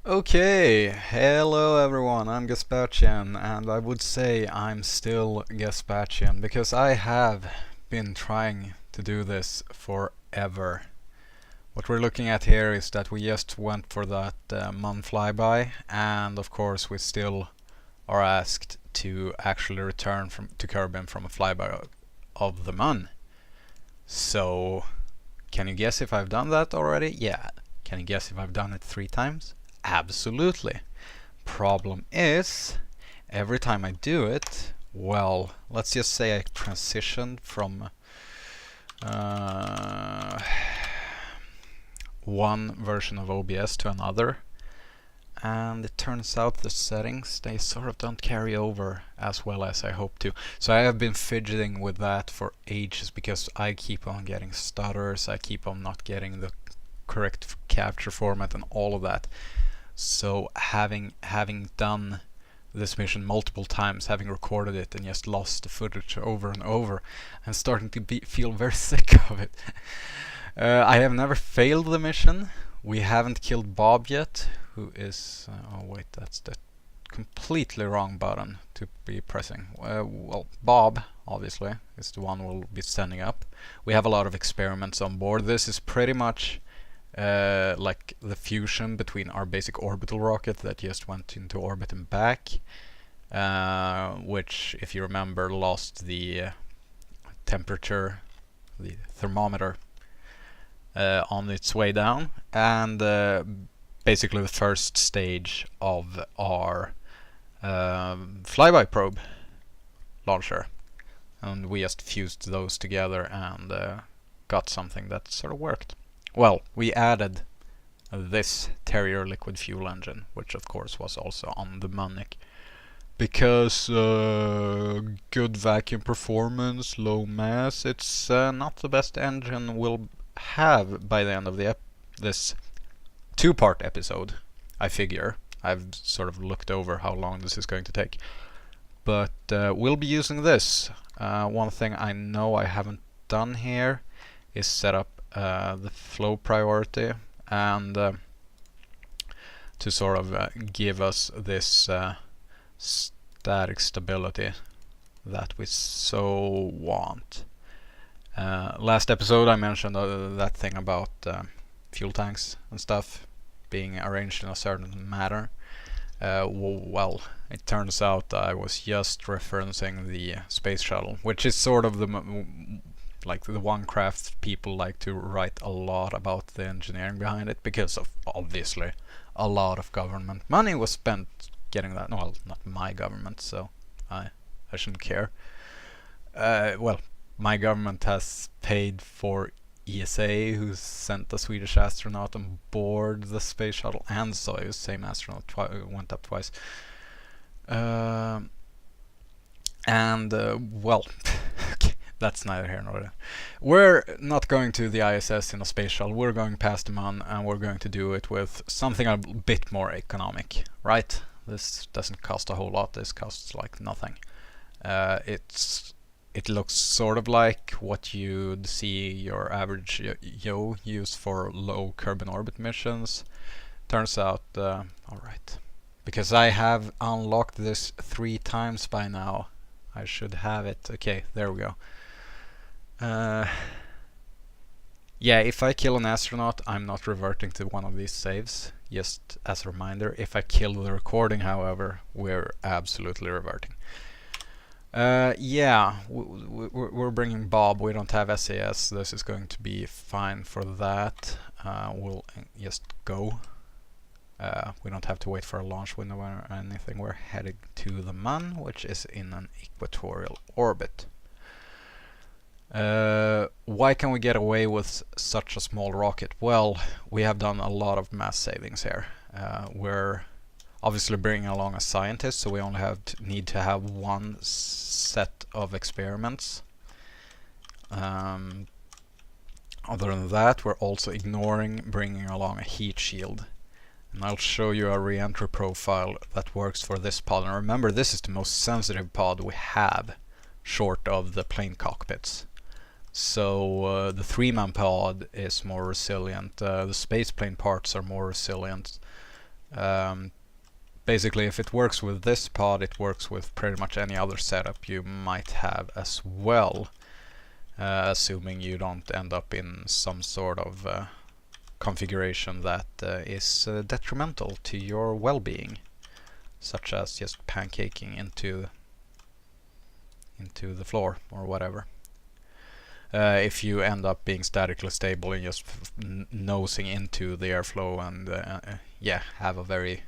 Okay, hello everyone, I'm Gaspachian, and I would say I'm still Gaspachian because I have been trying to do this forever. What we're looking at here is that we just went for that Mun flyby, and of course we still are asked to actually return to Kerbin from a flyby of the Mun. So, can you guess if I've done that already? Yeah. Can you guess if I've done it 3 times? Absolutely. Problem is, every time I do it, well, let's just say I transitioned from one version of OBS to another, and it turns out the settings, they sort of don't carry over as well as I hope to. So I have been fidgeting with that for ages because I keep on getting stutters, I keep on not getting the correct capture format and all of that. So having done this mission multiple times, having recorded it and just lost the footage over and over, I'm starting to feel very sick of it. I have never failed the mission. We haven't killed Bob yet, who is... oh wait, that's the completely wrong button to be pressing. Well, Bob, obviously, is the one we'll be sending up. We have a lot of experiments on board. This is pretty much like the fusion between our basic orbital rocket that just went into orbit and back, which, if you remember, lost the temperature, the thermometer, on its way down, and basically the first stage of our flyby probe launcher, and we just fused those together and got something that sort of worked. Well, we added this Terrier liquid fuel engine, which of course was also on the Munich, because good vacuum performance, low mass, it's not the best engine we'll have by the end of this 2-part episode, I figure. I've sort of looked over how long this is going to take. But we'll be using this. One thing I know I haven't done here is set up the flow priority and to sort of give us this static stability that we so want. Last episode I mentioned that thing about fuel tanks and stuff being arranged in a certain manner. Well, it turns out I was just referencing the space shuttle, which is sort of like the one craft people like to write a lot about the engineering behind it, because of obviously a lot of government money was spent getting that. Well, not my government, so I shouldn't care. Well, my government has paid for ESA, who sent a Swedish astronaut on board the space shuttle, and Soyuz, same astronaut went up twice. Well, okay, that's neither here nor there. We're not going to the ISS in a space shuttle, we're going past the Mun, and we're going to do it with something a bit more economic, right? This doesn't cost a whole lot, this costs like nothing. It looks sort of like what you'd see your average Yo use for low Kerbin orbit missions. Turns out, alright, because I have unlocked this 3 times by now, I should have it. Okay, there we go. Yeah, if I kill an astronaut, I'm not reverting to one of these saves. Just as a reminder, if I kill the recording, however, we're absolutely reverting. Yeah, we're bringing Bob. We don't have SAS. This is going to be fine for that. We'll just go. We don't have to wait for a launch window or anything. We're heading to the Mun, which is in an equatorial orbit. Why can we get away with such a small rocket? Well, we have done a lot of mass savings here. We're obviously bringing along a scientist, so we only need to have one set of experiments. Other than that, we're also ignoring bringing along a heat shield. And I'll show you a re-entry profile that works for this pod. And remember, this is the most sensitive pod we have, short of the plane cockpits. So the 3-man pod is more resilient. The spaceplane parts are more resilient. Basically, if it works with this pod, it works with pretty much any other setup you might have as well, assuming you don't end up in some sort of configuration that is detrimental to your well-being, such as just pancaking into the floor or whatever. If you end up being statically stable and just nosing into the airflow and yeah, have a very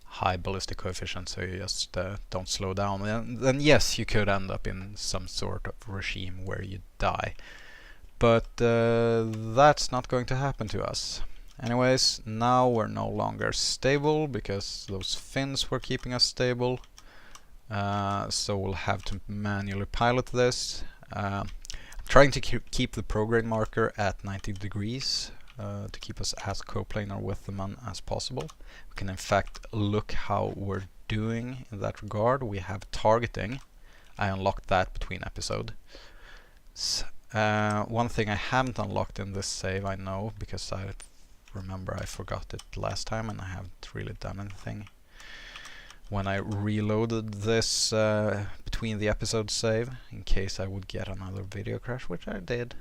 high ballistic coefficient, so you just don't slow down, then yes, you could end up in some sort of regime where you die. But that's not going to happen to us. Anyways, now we're no longer stable because those fins were keeping us stable. So we'll have to manually pilot this. I'm trying to keep the prograde marker at 90 degrees to keep us as coplanar with the man as possible. We can in fact look how we're doing in that regard. We have targeting. I unlocked that between episodes. One thing I haven't unlocked in this save, I know, because I remember I forgot it last time and I haven't really done anything. When I reloaded this between the episodes save, in case I would get another video crash, which I did.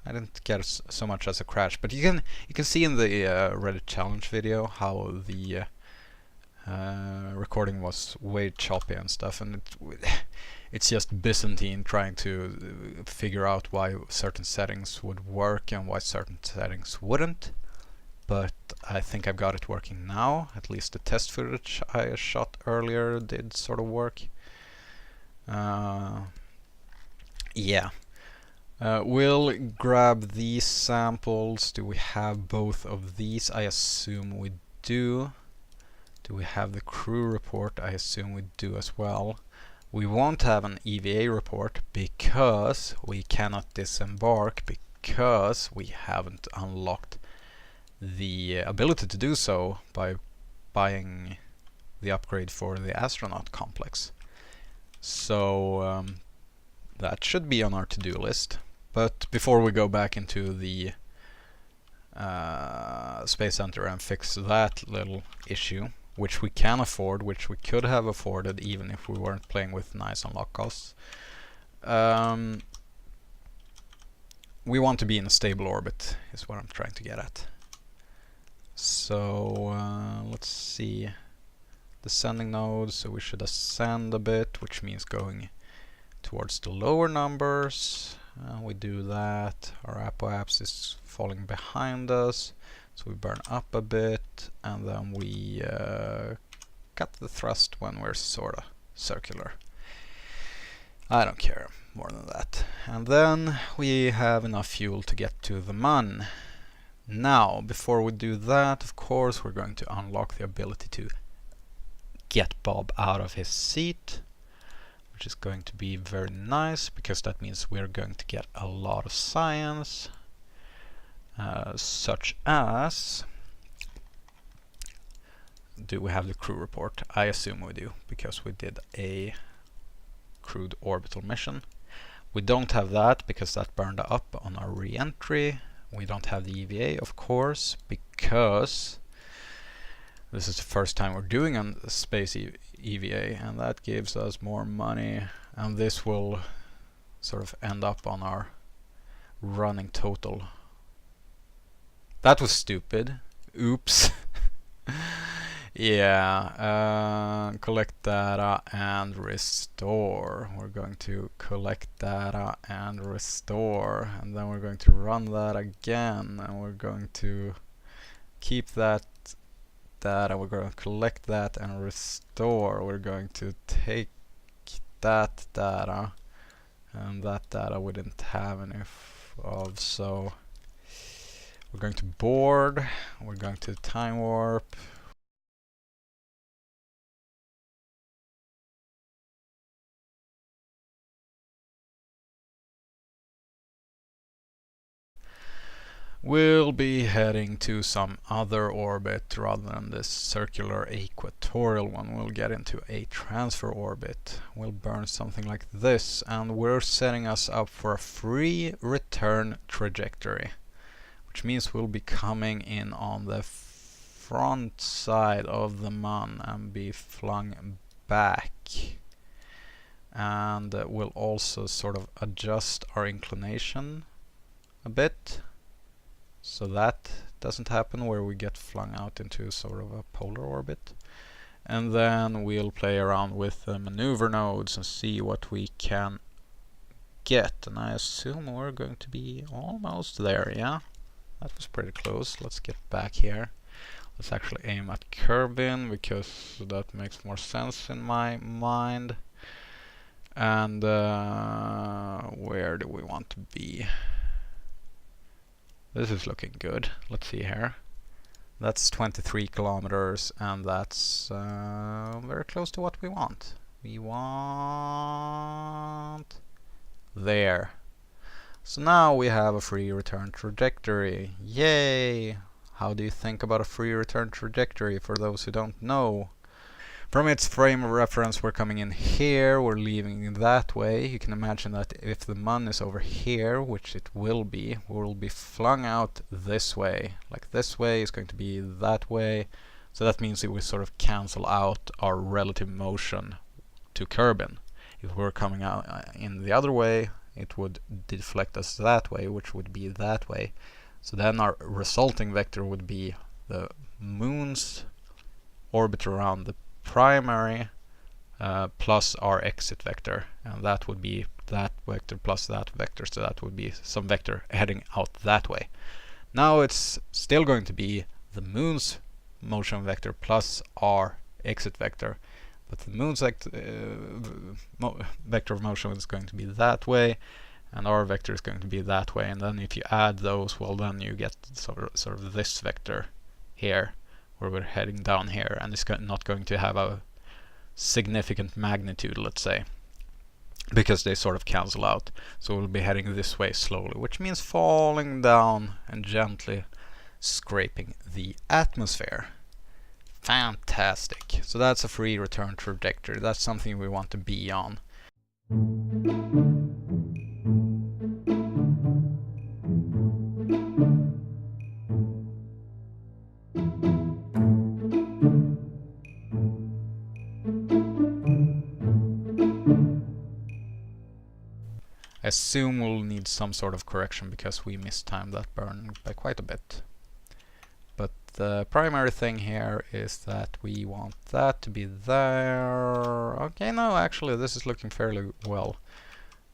I didn't get so much as a crash, but you can see in the Reddit challenge video how the recording was way choppy and stuff, and it's just Byzantine trying to figure out why certain settings would work and why certain settings wouldn't. But I think I've got it working now. At least the test footage I shot earlier did sort of work. Yeah. We'll grab these samples. Do we have both of these? I assume we do. Do we have the crew report? I assume we do as well. We won't have an EVA report because we cannot disembark, because we haven't unlocked the ability to do so by buying the upgrade for the astronaut complex. So that should be on our to-do list. But before we go back into the Space Center and fix that little issue, which we can afford, which we could have afforded even if we weren't playing with nice unlock costs, we want to be in a stable orbit, is what I'm trying to get at. So let's see, descending nodes, so we should ascend a bit, which means going towards the lower numbers. We do that. Our apoapse is falling behind us, so we burn up a bit, and then we cut the thrust when we're sort of circular. I don't care more than that. And then we have enough fuel to get to the Mun. Now, before we do that, of course, we're going to unlock the ability to get Bob out of his seat, which is going to be very nice, because that means we're going to get a lot of science, such as... Do we have the crew report? I assume we do, because we did a crewed orbital mission. We don't have that because that burned up on our re-entry. We don't have the EVA, of course, because this is the first time we're doing a space EVA, and that gives us more money, and this will sort of end up on our running total. That was stupid. Oops. Yeah, collect data and restore. We're going to collect data and restore, and then we're going to run that again, and we're going to keep that data, we're going to collect that and restore. We're going to take that data, and that data we didn't have any of, so we're going to board, we're going to time warp. we'll be heading to some other orbit rather than this circular equatorial one. We'll get into a transfer orbit. We'll burn something like this, and we're setting us up for a free return trajectory, which means we'll be coming in on the front side of the Mun and be flung back. And we'll also sort of adjust our inclination a bit, so that doesn't happen where we get flung out into sort of a polar orbit. And then we'll play around with the maneuver nodes and see what we can get. And I assume we're going to be almost there, yeah? That was pretty close. Let's get back here. Let's actually aim at Kerbin, because that makes more sense in my mind. And where do we want to be? This is looking good. Let's see here. That's 23 kilometers, and that's very close to what we want. We want there. So now we have a free return trajectory. Yay! How do you think about a free return trajectory for those who don't know? From its frame of reference, we're coming in here, we're leaving that way. You can imagine that if the Mun is over here, which it will be, we'll be flung out this way. Like this way is going to be that way. So that means that we sort of cancel out our relative motion to Kerbin. If we're coming out in the other way, it would deflect us that way, which would be that way. So then our resulting vector would be the Moon's orbit around the primary plus our exit vector, and that would be that vector plus that vector, so that would be some vector heading out that way. Now it's still going to be the Moon's motion vector plus our exit vector, but the Moon's vector of motion is going to be that way, and our vector is going to be that way. And then if you add those, well, then you get sort of this vector here, where we're heading down here, and it's not going to have a significant magnitude, let's say, because they sort of cancel out. So we'll be heading this way slowly, which means falling down and gently scraping the atmosphere. Fantastic. So that's a free return trajectory. That's something we want to be on. I assume we'll need some sort of correction because we mistimed that burn by quite a bit. But the primary thing here is that we want that to be there. Okay, no, actually this is looking fairly well,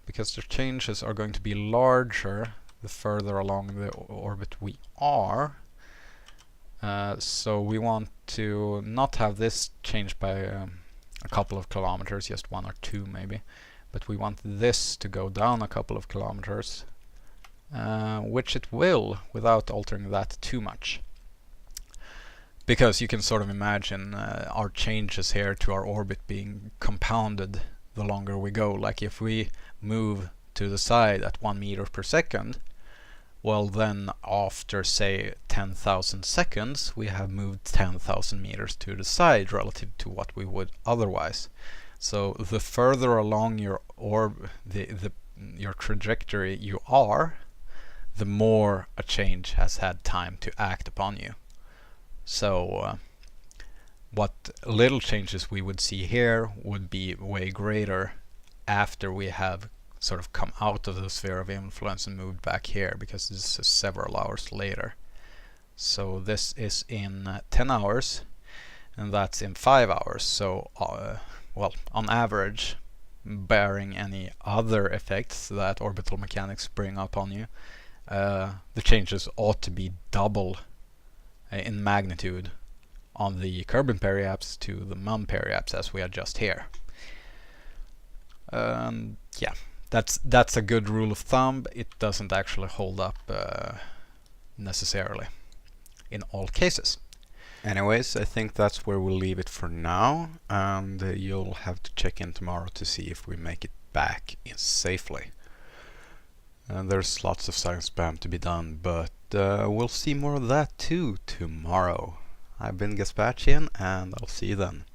because the changes are going to be larger the further along the orbit we are. So we want to not have this change by a couple of kilometers, just 1 or 2 maybe. But we want this to go down a couple of kilometers, which it will, without altering that too much. Because you can sort of imagine our changes here to our orbit being compounded the longer we go. Like if we move to the side at 1 meter per second, well then after say 10,000 seconds we have moved 10,000 meters to the side relative to what we would otherwise. So the further along your your trajectory you are, the more a change has had time to act upon you. So what little changes we would see here would be way greater after we have sort of come out of the sphere of influence and moved back here, because this is several hours later. So this is in 10 hours and that's in 5 hours. So well, on average, barring any other effects that orbital mechanics bring up on you, the changes ought to be double in magnitude on the Kerbin periaps to the Mun periaps as we adjust here. Yeah, that's a good rule of thumb. It doesn't actually hold up necessarily in all cases. Anyways, I think that's where we'll leave it for now, and you'll have to check in tomorrow to see if we make it back in safely. There's lots of science spam to be done, but we'll see more of that too tomorrow. I've been Gaspachian, and I'll see you then.